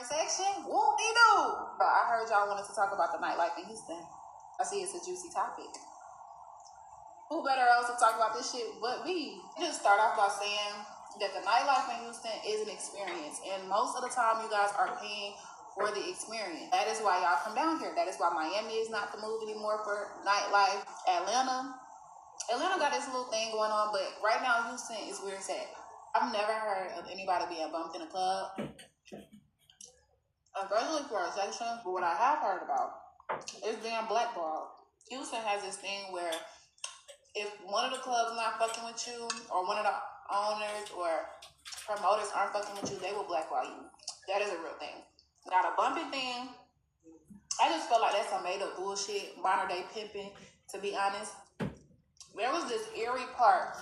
section, whoop-de-doo. But I heard y'all wanted to talk about the nightlife in Houston. I see it's a juicy topic. Who better else to talk about this shit but me? Just start off by saying that the nightlife in Houston is an experience, and most of the time you guys are paying for the experience. That is why y'all come down here. That is why Miami is not the move anymore for nightlife. Atlanta got this little thing going on, but right now Houston is where it's at. I've never heard of anybody being bumped in a club, especially for a section. But what I have heard about is being blackballed. Houston has this thing where if one of the clubs not fucking with you, or one of the owners or promoters aren't fucking with you, they will blackball you. That is a real thing. Now the bumping thing, I just feel like that's some made up bullshit, modern day pimping, to be honest. There was this eerie part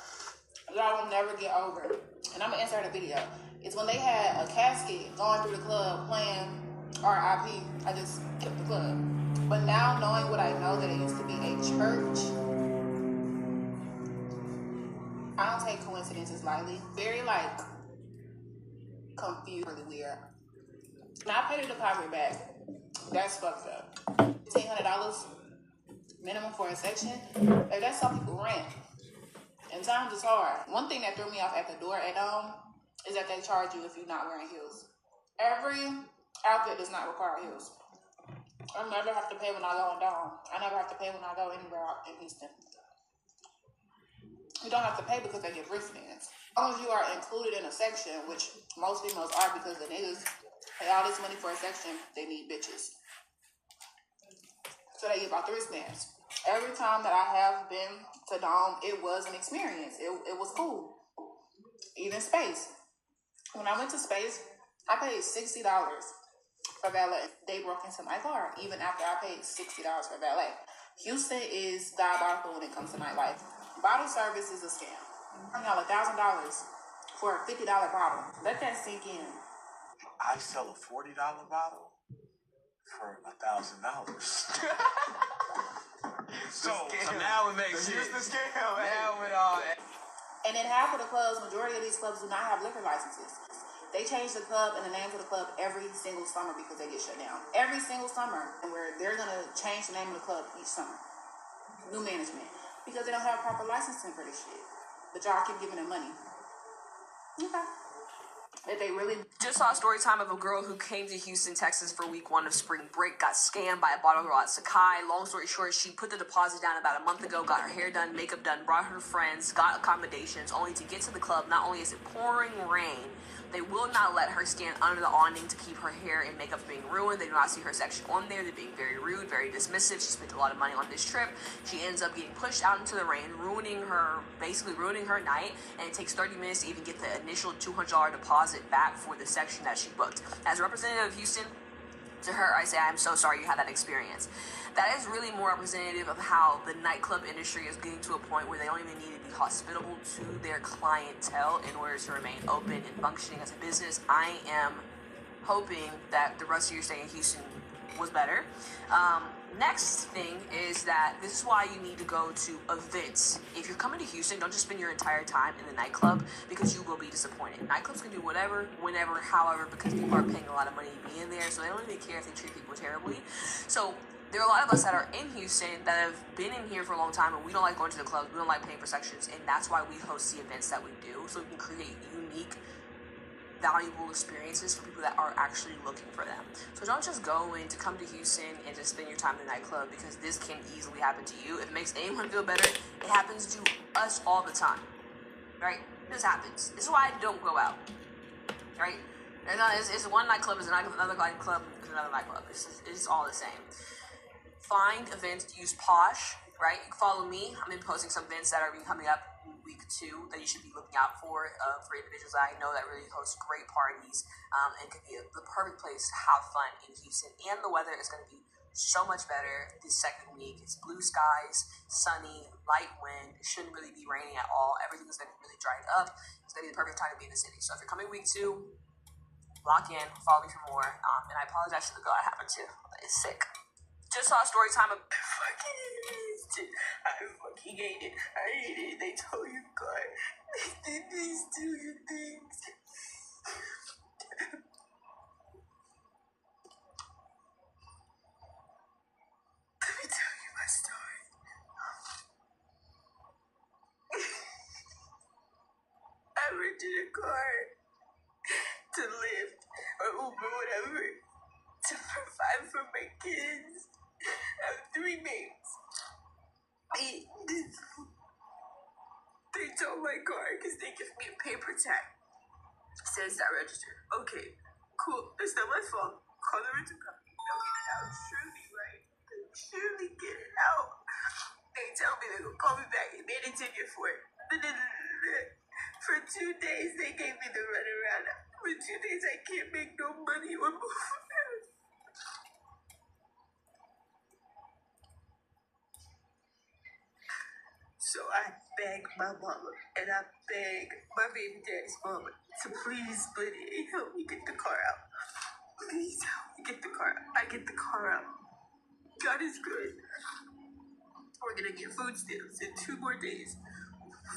that I will never get over, and I'm gonna insert a video. It's when they had a casket going through the club playing R.I.P. I just kept the club. But now knowing what I know, that it used to be a church, I don't take coincidences lightly. Very confused, really weird. Now I paid the deposit back. That's fucked up. $1,500 minimum for a section. Like, that's some people rent. And times is hard. One thing that threw me off at the door at is that they charge you if you're not wearing heels. Every outfit does not require heels. I never have to pay when I go down. I never have to pay when I go anywhere out in Houston. You don't have to pay because they give wristbands. As long as you are included in a section, which most females are, because the niggas pay all this money for a section, they need bitches. So they give out the wristbands. Every time that I have been to Dome, it was an experience. It was cool. Even Space. When I went to Space, I paid $60 for valet. They broke into my car, even after I paid $60 for valet. Houston is diabolical when it comes to nightlife. Bottle service is a scam. I'm y'all $1,000 for a $50 bottle. Let that sink in. I sell a $40 bottle for $1,000. so now it makes sense. The scam. Now it all. And in half of the clubs, majority of these clubs do not have liquor licenses. They change the club and the name of the club every single summer because they get shut down. Every single summer, and where they're gonna change the name of the club each summer. New management. Because they don't have proper licensing for this shit. But y'all keep giving them money. Okay. That they really... Just saw a story time of a girl who came to Houston, Texas for week 1 of spring break, got scammed by a bottle girl at Sakai. Long story short, she put the deposit down about a month ago, got her hair done, makeup done, brought her friends, got accommodations, only to get to the club. Not only is it pouring rain, they will not let her stand under the awning to keep her hair and makeup from being ruined. They do not see her section on there. They're being very rude, very dismissive. She spent a lot of money on this trip. She ends up getting pushed out into the rain, basically ruining her night, and it takes 30 minutes to even get the initial $200 deposit back for the section that she booked. As a representative of Houston, to her, I say, I'm so sorry you had that experience. That is really more representative of how the nightclub industry is getting to a point where they don't even need to be hospitable to their clientele in order to remain open and functioning as a business. I am hoping that the rest of your stay in Houston was better. Next thing is that this is why you need to go to events. If you're coming to Houston, don't just spend your entire time in the nightclub, because you will be disappointed. Nightclubs can do whatever, whenever, however, because people are paying a lot of money to be in there, so they don't even care if they treat people terribly. So there are a lot of us that are in Houston that have been in here for a long time, and we don't like going to the clubs, we don't like paying for sections, and that's why we host the events that we do, so we can create unique, valuable experiences for people that are actually looking for them. So don't just go in to come to Houston and just spend your time in the nightclub, because this can easily happen to you. If it makes anyone feel better, it happens to us all the time, right? This happens. This is why I don't go out, right? It's one nightclub is another nightclub is another nightclub. It's all the same. Find events, use Posh, right? You can follow me. I'm posting some events that are coming up week 2 that you should be looking out for individuals that I know that really host great parties and could be the perfect place to have fun in Houston. And the weather is going to be so much better this second week. It's blue skies, sunny, light wind. It shouldn't really be raining at all. Everything is going to be really dried up. It's going to be the perfect time to be in the city. So if you're coming week 2, lock in, follow me for more. And I apologize to the girl I happened to. It's sick. Just saw a story time of I fucking hate it. I hate it. They told you God. They steal your things. car to Lyft or Uber, whatever, to provide for my kids. I have 3 mates. They tow my car because they give me a paper tag. Says that registered. Okay, cool. It's not my fault. Call the rental company. They'll get it out. Surely, right? They'll surely get it out. They tell me they're gonna call me back and made a ticket for it. For 2 days, they gave me the runaround. For 2 days, I can't make no money or move. So I beg my mama and I beg my baby daddy's mama to please split it and help me get the car out. Please help me get the car out. I get the car out. God is good. We're gonna get food stamps in 2 more days.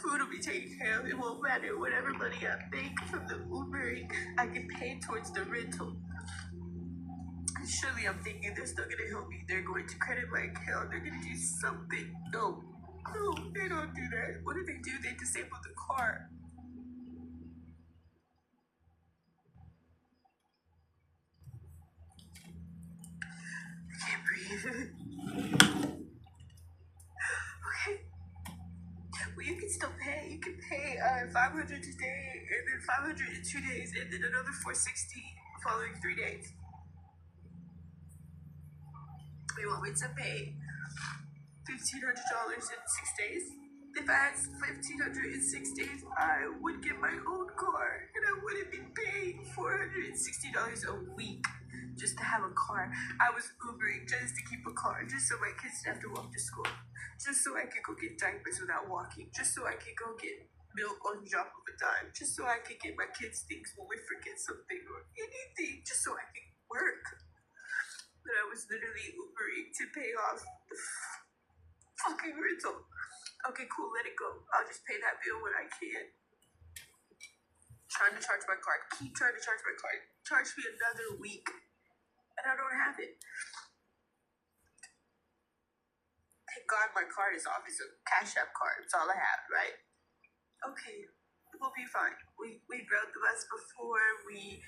Food will be taken care of. It won't matter. Whatever money I make from the Ubering, I can pay towards the rental. Surely I'm thinking they're still gonna help me. They're going to credit my account. They're gonna do something. No, they don't do that. What do? They disable the car. I can't breathe. Okay. Well, you can still pay. You can pay $500 today, and then $500 in 2 days, and then another $460 following 3 days. You want me to pay $1,500 in 6 days? If I had $1,500 in 6 days, I would get my own car, and I wouldn't be paying $460 a week just to have a car. I was Ubering just to keep a car, just so my kids didn't have to walk to school, just so I could go get diapers without walking, just so I could go get milk on the drop of a dime, just so I could get my kids things when we forget something or anything, just so I could work. But I was literally Ubering to pay off the fucking rental. Okay, cool, let it go. I'll just pay that bill when I can. Trying to charge my card. Keep trying to charge my card. Charge me another week. And I don't have it. Thank God my card is off. It's a Cash App card. It's all I have, right? Okay, we'll be fine. We rode the bus before. We,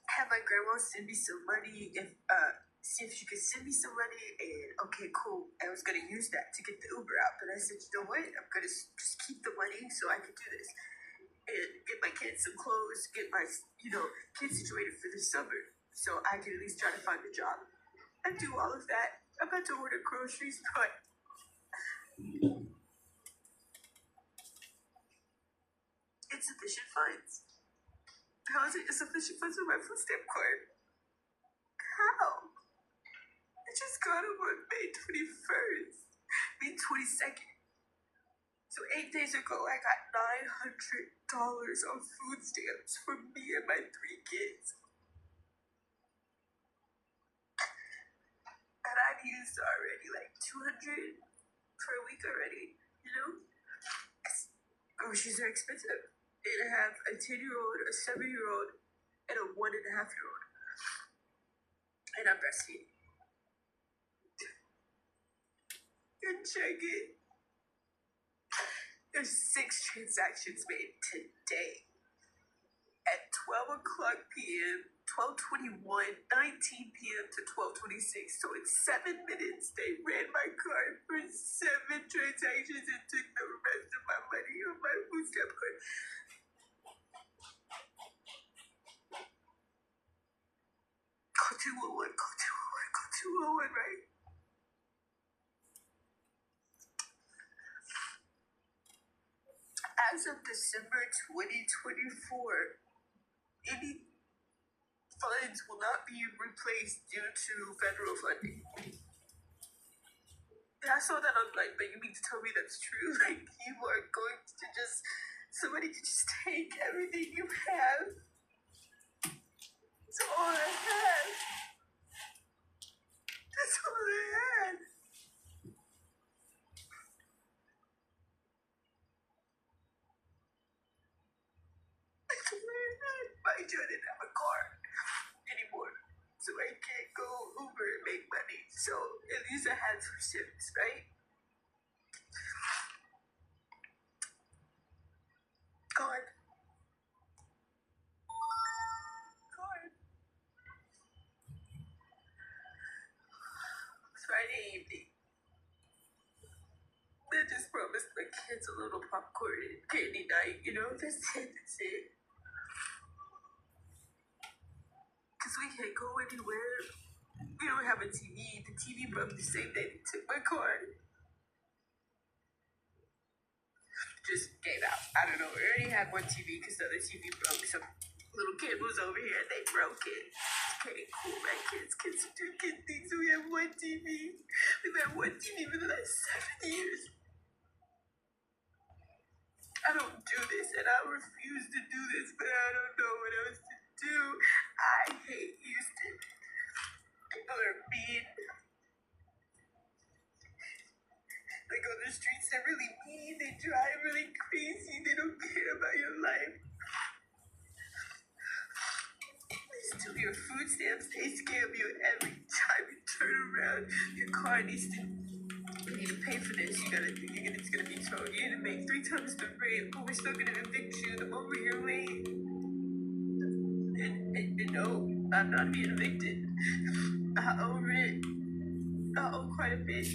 had my grandma send me some money see if she could send me some money, and okay, cool. I was gonna use that to get the Uber out, but I said, you know what? I'm gonna just keep the money so I can do this and get my kids some clothes, get my kids situated for the summer, so I can at least try to find a job. I do all of that. I'm about to order groceries, but insufficient funds. How is it insufficient funds with my food stamp card? How? I just got them on May 21st, May 22nd. So 8 days ago, I got $900 on food stamps for me and my 3 kids. And I've used already like $200 for a week already, Groceries are expensive. And I have a 10-year-old, a 7-year-old, and a 1.5-year-old. And I'm breastfeeding. And check it. There's 6 transactions made today. At 12 o'clock p.m., 12:21, 19 p.m. to 12:26. So in 7 minutes, they ran my card for 7 transactions and took the rest of my money on my food stamp card. Call 211, call 211, call 211, right? As of December 2024, any funds will not be replaced due to federal funding. And I saw that online, but you mean to tell me that's true? Like, you are going to somebody can just take everything you have? That's all I have. That's all I had. That's all I had. Mind you, I didn't have a car anymore, so I can't go Uber and make money. So at least I had some tips, right? Gone. Gone. Friday evening. I just promised my kids a little popcorn and candy night, you know? That's it. Because we can't go anywhere. We don't have a TV. The TV broke the same day they took my car. Just gave out. I don't know. We already had one TV because the other TV broke. Some little kid was over here and they broke it. Okay, cool, man. Kids do kid things. We have one TV. We've had one TV for the last 7 years. I don't do this, and I refuse to do this, but I don't know what else to do. I hate Houston. People are mean. They go to the streets, they're really mean. They drive really crazy. They don't care about your life. They steal your food stamps. They scam you every time you turn around. Your car needs to... You need to pay for this. It's gonna be towed. You need to make 3 times the rate, but we're still gonna evict you the moment you're late. And no, I'm not being evicted. I owe rent. I owe quite a bit.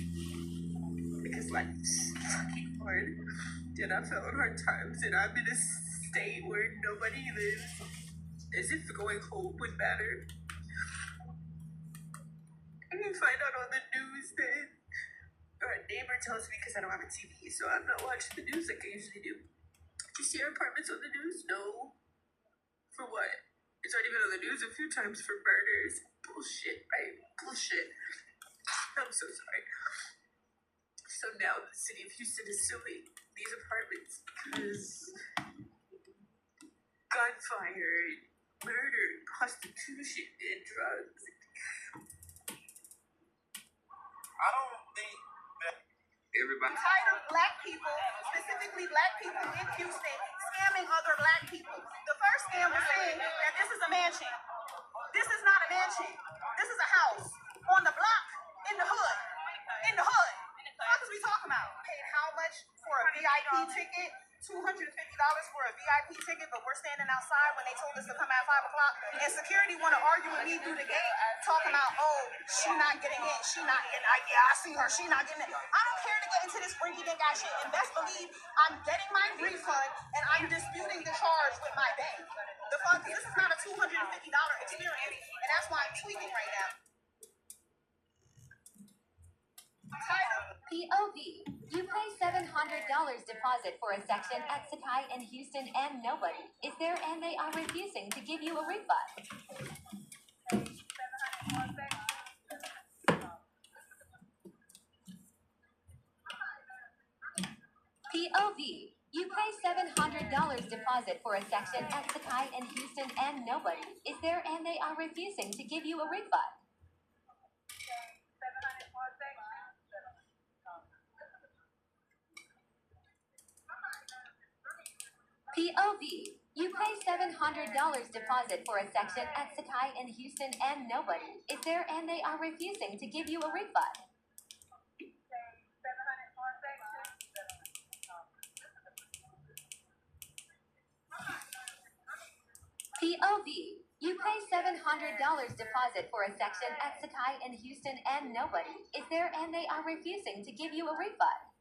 Because life is fucking hard. And I fell on hard times, and I'm in a state where nobody lives. As if going home would matter. And I find out on the news that our neighbor tells me because I don't have a TV, so I'm not watching the news like I usually do. Did you see our apartments on the news? No. For what? It's already been on the news a few times for murders. Bullshit, right? Bullshit. I'm so sorry. So now the city of Houston is suing these apartments because gunfire, murder, prostitution, and drugs. I don't think that everybody. I'm tired of black people, specifically black people in Houston, scamming other black people. The first scam was saying that this is a mansion. This is not a mansion. This is a house on the block in the hood. In the hood. What is we talking about? Paid how much for a VIP ticket? $250 for a VIP ticket, but we're standing outside when they told us to come at 5 o'clock. And security want to argue with me through the gate, talking about, oh, she not getting in, she not getting in. Yeah, I see her, she not getting in. I don't care to get into this rinky dink ass shit. And best believe I'm getting my refund and I'm disputing the charge with my bank. The fuck, this is not a $250 experience, and that's why I'm tweaking right now. POV. You pay $700 deposit for a section at Sakai in Houston and nobody is there and they are refusing to give you a refund. POV. You pay $700 deposit for a section at Sakai in Houston and nobody is there and they are refusing to give you a refund. POV. You pay $700 deposit for a section at Sakai in Houston and nobody is there and they are refusing to give you a refund. POV. You pay $700 deposit for a section at Sakai in Houston and nobody is there and they are refusing to give you a refund.